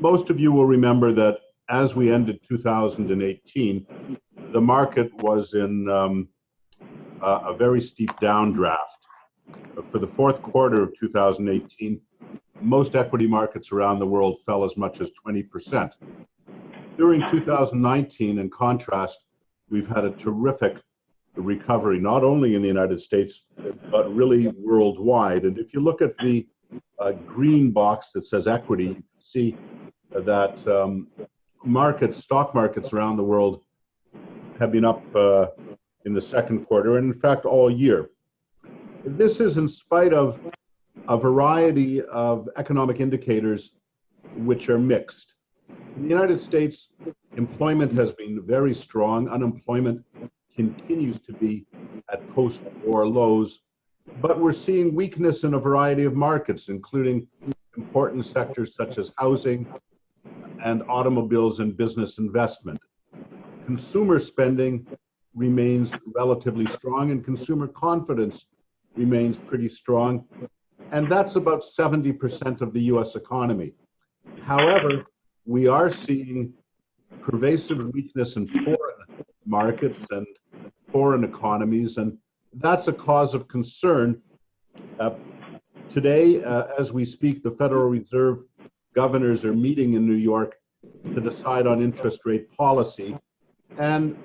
Most of you will remember that as we ended 2018, the market was in a very steep downdraft. For the fourth quarter of 2018, most equity markets around the world fell as much as 20%. During 2019, in contrast, we've had a terrific recovery, not only in the United States, but really worldwide. And if you look at the green box that says equity, you can see that stock markets around the world have been up in the second quarter, and in fact all year. This is in spite of a variety of economic indicators which are mixed. In the United States, employment has been very strong. Unemployment continues to be at post-war lows, but we're seeing weakness in a variety of markets, including important sectors such as housing and automobiles and business investment. Consumer spending remains relatively strong, and consumer confidence remains pretty strong, and that's about 70% of the US economy. However, we are seeing pervasive weakness in foreign markets and foreign economies, and that's a cause of concern. Today, as we speak, the Federal Reserve governors are meeting in New York to decide on interest rate policy, and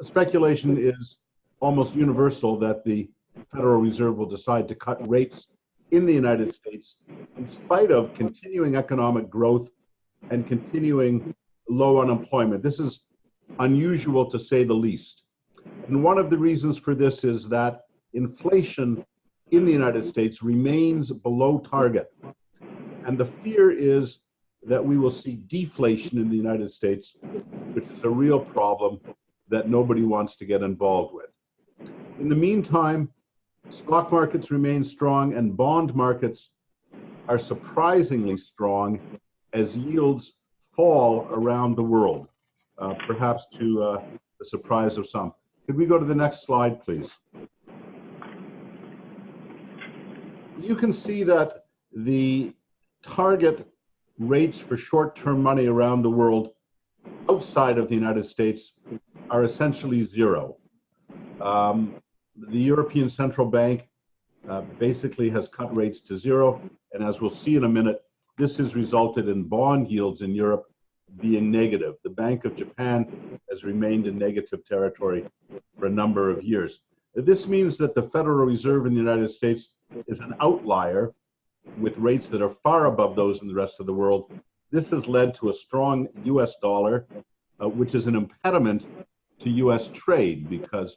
speculation is almost universal that the Federal Reserve will decide to cut rates in the United States in spite of continuing economic growth and continuing low unemployment. This is unusual to say the least. And one of the reasons for this is that inflation in the United States remains below target. And the fear is that we will see deflation in the United States, which is a real problem that nobody wants to get involved with. In the meantime, stock markets remain strong and bond markets are surprisingly strong as yields fall around the world, perhaps to the surprise of some. Could we go to the next slide, please? You can see that the target rates for short-term money around the world outside of the United States are essentially zero. The European Central Bank basically has cut rates to zero, and as we'll see in a minute, this has resulted in bond yields in Europe being negative. The Bank of Japan has remained in negative territory for a number of years. This means that the Federal Reserve in the United States is an outlier with rates that are far above those in the rest of the world. This has led to a strong US dollar, which is an impediment to US trade because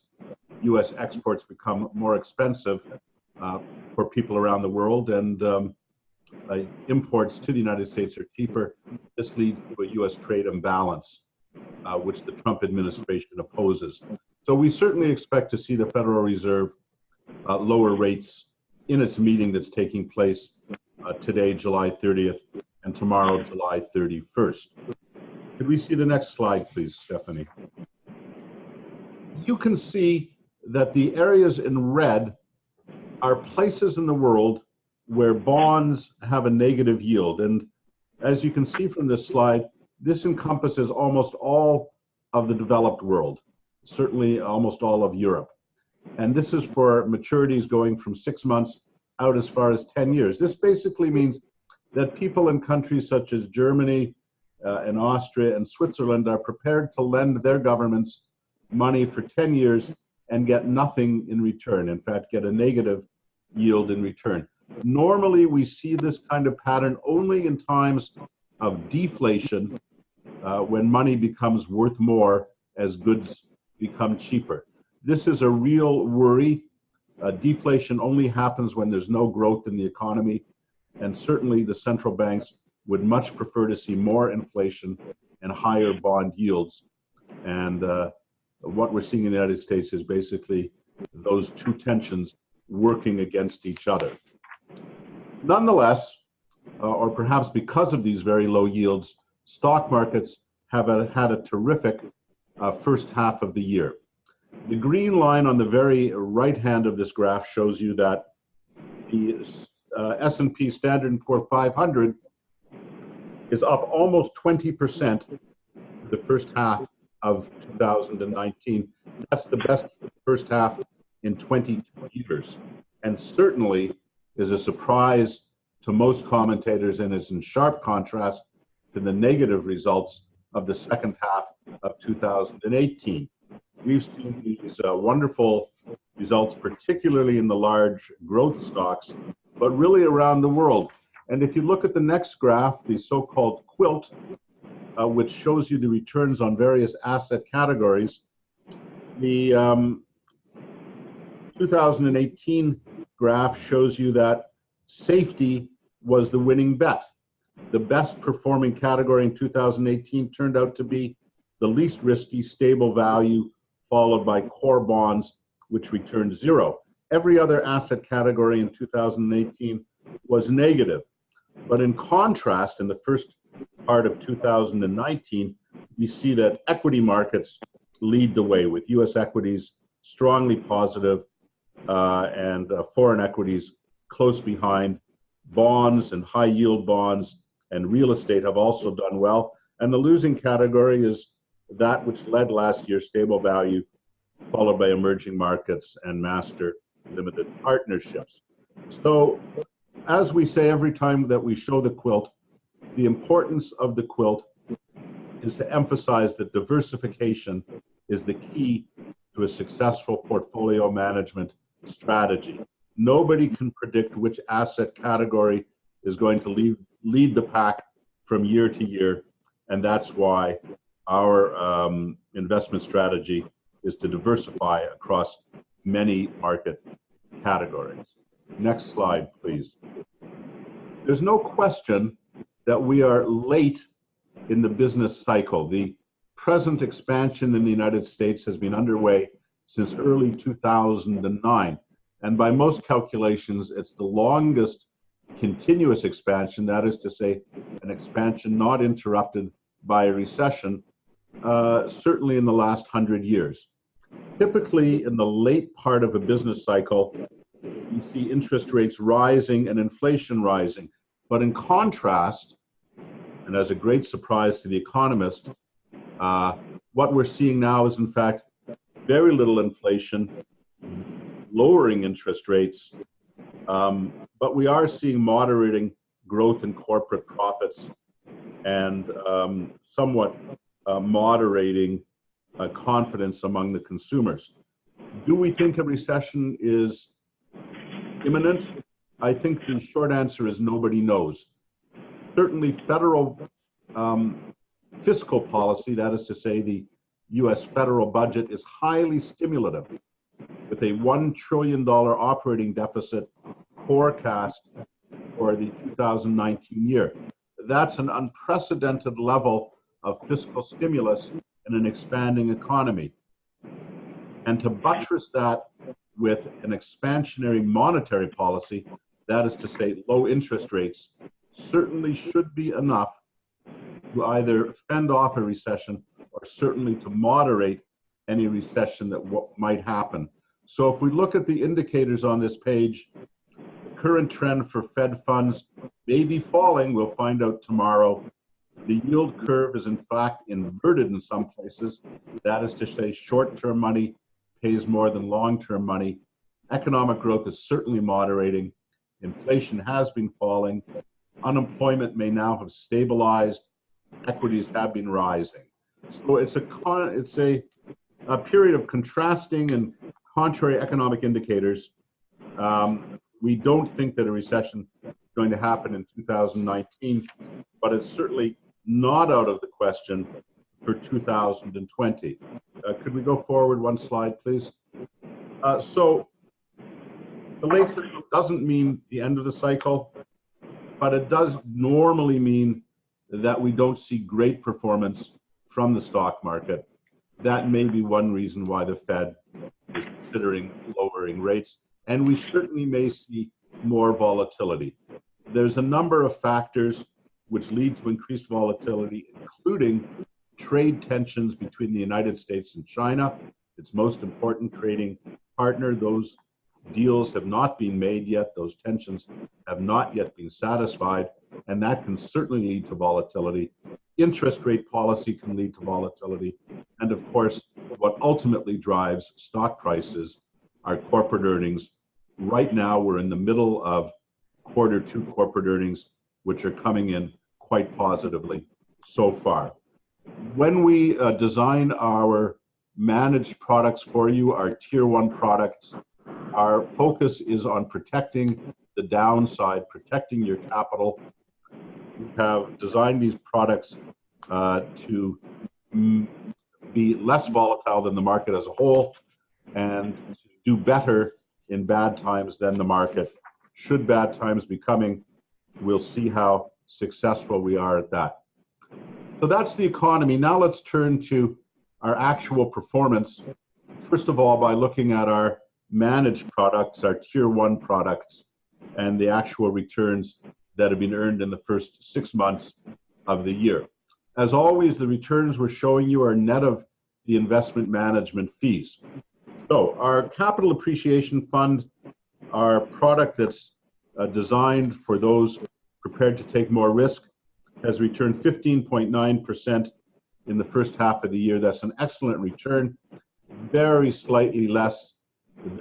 US exports become more expensive for people around the world, and imports to the United States are cheaper. This leads to a US trade imbalance, which the Trump administration opposes. So we certainly expect to see the Federal Reserve lower rates in its meeting that's taking place today, July 30th, and tomorrow, July 31st. Could we see the next slide, please, Stephanie? You can see that the areas in red are places in the world where bonds have a negative yield. And as you can see from this slide, this encompasses almost all of the developed world, certainly almost all of Europe. And this is for maturities going from 6 months out as far as 10 years. This basically means that people in countries such as Germany and Austria and Switzerland are prepared to lend their governments money for 10 years and get nothing in return. In fact, get a negative yield in return. Normally, we see this kind of pattern only in times of deflation, when money becomes worth more as goods become cheaper. This is a real worry. Deflation only happens when there's no growth in the economy, and certainly the central banks would much prefer to see more inflation and higher bond yields. And what we're seeing in the United States is basically those two tensions working against each other. Nonetheless, or perhaps because of these very low yields, stock markets have had a terrific first half of the year. The green line on the very right hand of this graph shows you that the S&P Standard & Poor's 500 is up almost 20% the first half of 2019. That's the best first half in 22 years, and certainly is a surprise to most commentators and is in sharp contrast to the negative results of the second half of 2018. We've seen these wonderful results, particularly in the large growth stocks, but really around the world. And if you look at the next graph, the so-called quilt, which shows you the returns on various asset categories, the 2018 graph shows you that safety was the winning bet. The best performing category in 2018 turned out to be the least risky, stable value, followed by core bonds, which returned zero. Every other asset category in 2018 was negative. But in contrast, in the first part of 2019, we see that equity markets lead the way, with US equities strongly positive and foreign equities close behind. Bonds and high yield bonds and real estate have also done well. And the losing category is that which led last year, stable value, followed by emerging markets and master limited partnerships. So, as we say every time that we show the quilt, the importance of the quilt is to emphasize that diversification is the key to a successful portfolio management strategy. Nobody can predict which asset category is going to lead the pack from year to year, and that's why our investment strategy is to diversify across many market categories. Next slide, please. There's no question that we are late in the business cycle. The present expansion in the United States has been underway since early 2009. And by most calculations, it's the longest continuous expansion, that is to say, an expansion not interrupted by a recession, certainly in the last 100 years. Typically, in the late part of a business cycle, you see interest rates rising and inflation rising. But in contrast, and as a great surprise to the economist, what we're seeing now is, in fact, very little inflation, lowering interest rates, but we are seeing moderating growth in corporate profits and somewhat moderating confidence among the consumers. Do we think a recession is imminent? I think the short answer is nobody knows. Certainly federal fiscal policy, that is to say the US federal budget, is highly stimulative, with a $1 trillion operating deficit forecast for the 2019 year. That's an unprecedented level of fiscal stimulus in an expanding economy. And to buttress that with an expansionary monetary policy, that is to say low interest rates, certainly should be enough to either fend off a recession or certainly to moderate any recession that might happen. So if we look at the indicators on this page, the current trend for Fed funds may be falling. We'll find out tomorrow. The yield curve is in fact inverted in some places. That is to say short-term money pays more than long-term money. Economic growth is certainly moderating. Inflation has been falling. Unemployment may now have stabilized. Equities have been rising. So it's a period of contrasting and contrary economic indicators. We don't think that a recession is going to happen in 2019, but it's certainly not out of the question for 2020. Could we go forward one slide, please? So the late cycle doesn't mean the end of the cycle, but it does normally mean that we don't see great performance from the stock market. That may be one reason why the Fed is considering lowering rates, and we certainly may see more volatility. There's a number of factors which lead to increased volatility, including trade tensions between the United States and China, its most important trading partner. Those deals have not been made yet. Those tensions have not yet been satisfied. and that can certainly lead to volatility. Interest rate policy can lead to volatility. And of course, what ultimately drives stock prices are corporate earnings. Right now, we're in the middle of Q2 corporate earnings, which are coming in quite positively so far. When we design our managed products for you, our tier one products, our focus is on protecting the downside, protecting your capital. We have designed these products to be less volatile than the market as a whole and to do better in bad times than the market. Should bad times be coming, we'll see how successful we are at that. So that's the economy. Now let's turn to our actual performance. First of all, by looking at our managed products, our tier one products, and the actual returns that have been earned in the first 6 months of the year. As always, the returns we're showing you are net of the investment management fees. So our capital appreciation fund, our product that's designed for those prepared to take more risk, has returned 15.9% in the first half of the year. That's an excellent return, very slightly less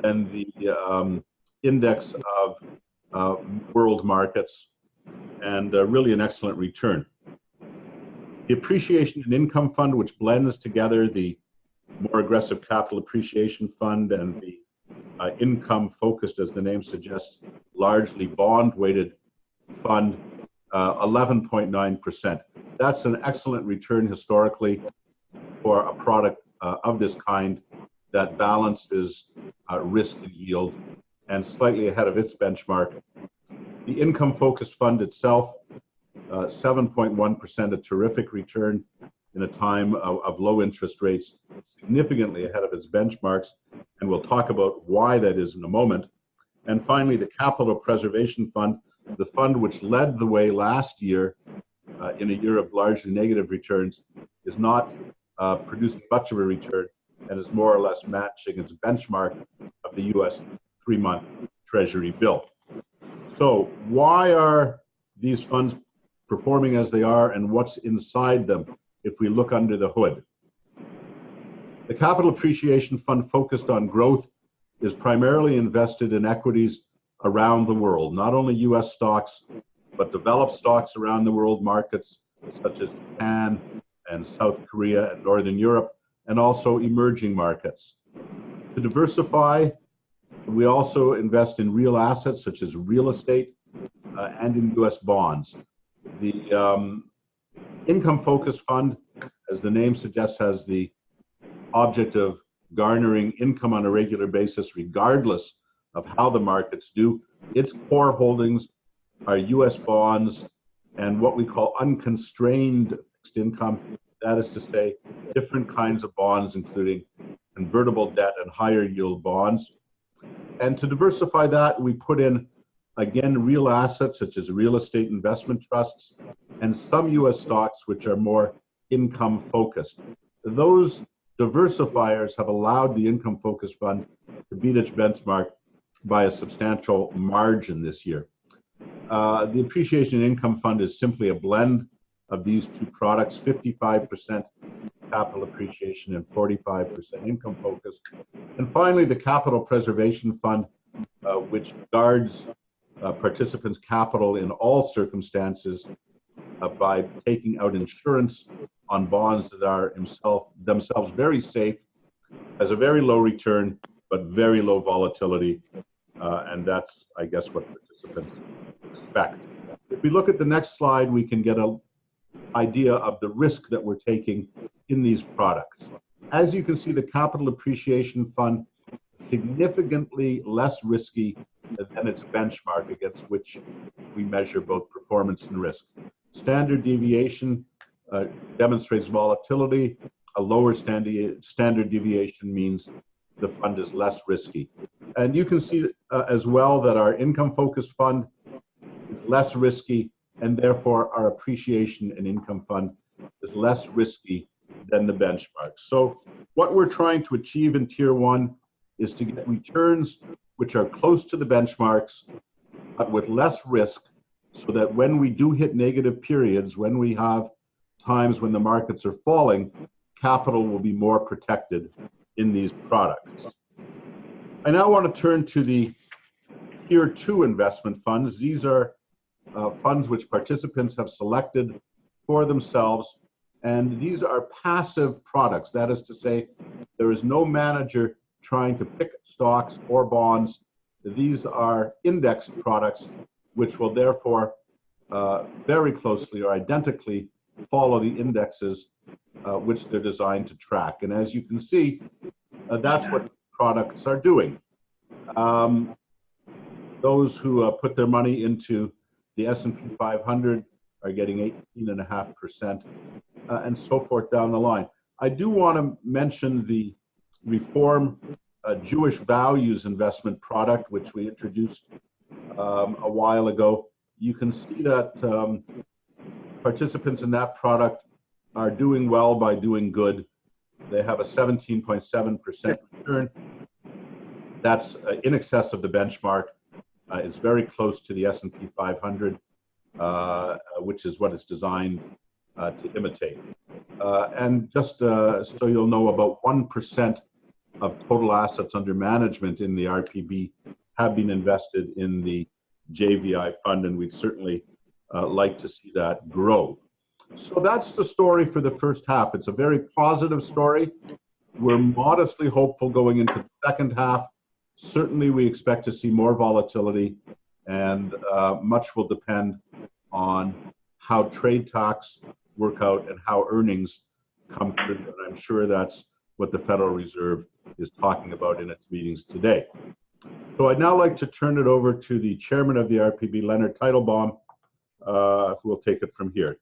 than the index of world markets, and really an excellent return. The appreciation and income fund, which blends together the more aggressive capital appreciation fund and the income focused, as the name suggests, largely bond weighted fund, 11.9%. That's an excellent return historically for a product of this kind that balances risk and yield, and slightly ahead of its benchmark. The income focused fund itself, 7.1%, a terrific return in a time of low interest rates, significantly ahead of its benchmarks, and we'll talk about why that is in a moment. And finally, the capital preservation fund, the fund which led the way last year in a year of largely negative returns, is not producing much of a return and is more or less matching its benchmark of the US 3-month Treasury bill. So why are these funds performing as they are, and what's inside them if we look under the hood? The capital appreciation fund focused on growth is primarily invested in equities around the world, not only US stocks, but developed stocks around the world, markets such as Japan and South Korea and Northern Europe, and also emerging markets. To diversify, we also invest in real assets such as real estate and in US bonds. The income-focused fund, as the name suggests, has the object of garnering income on a regular basis regardless of how the markets do. Its core holdings are US bonds and what we call unconstrained fixed income. That is to say, different kinds of bonds, including convertible debt and higher yield bonds. And to diversify that, we put in, again, real assets such as real estate investment trusts and some US stocks which are more income focused. Those diversifiers have allowed the income focused fund to beat its benchmark by a substantial margin this year. The appreciation income fund is simply a blend of these two products, 55% capital appreciation and 45% income focus. And finally, the capital preservation fund, which guards participants' capital in all circumstances by taking out insurance on bonds that are themselves very safe, has a very low return, but very low volatility. And that's, I guess, what participants expect. If we look at the next slide, we can get an idea of the risk that we're taking in these products. As you can see, the capital appreciation fund is significantly less risky than its benchmark against which we measure both performance and risk. Standard deviation demonstrates volatility. A lower standard deviation means the fund is less risky. And you can see as well that our income-focused fund is less risky, and therefore our appreciation and income fund is less risky than the benchmark. So what we're trying to achieve in Tier 1 is to get returns which are close to the benchmarks, but with less risk so that when we do hit negative periods, when we have times when the markets are falling, capital will be more protected in these products. I now want to turn to the Tier 2 investment funds. These are funds which participants have selected for themselves, and these are passive products. That is to say, there is no manager trying to pick stocks or bonds. These are indexed products which will therefore very closely or identically follow the indexes which they're designed to track. And as you can see, that's what products are doing. Those who put their money into the S&P 500 are getting 18.5%, and so forth down the line. I do want to mention the Reform Jewish Values investment product, which we introduced a while ago. You can see that participants in that product are doing well by doing good. They have a 17.7% return. That's in excess of the benchmark. It's very close to the S&P 500, which is what it's designed to imitate. And just so you'll know, about 1% of total assets under management in the RPB have been invested in the JVI fund, and we'd certainly like to see that grow. So that's the story for the first half. It's a very positive story. We're modestly hopeful going into the second half. Certainly, we expect to see more volatility, and much will depend on how trade talks work out and how earnings come through. And I'm sure that's what the Federal Reserve is talking about in its meetings today. So I'd now like to turn it over to the chairman of the RPB, Leonard Teitelbaum, who will take it from here.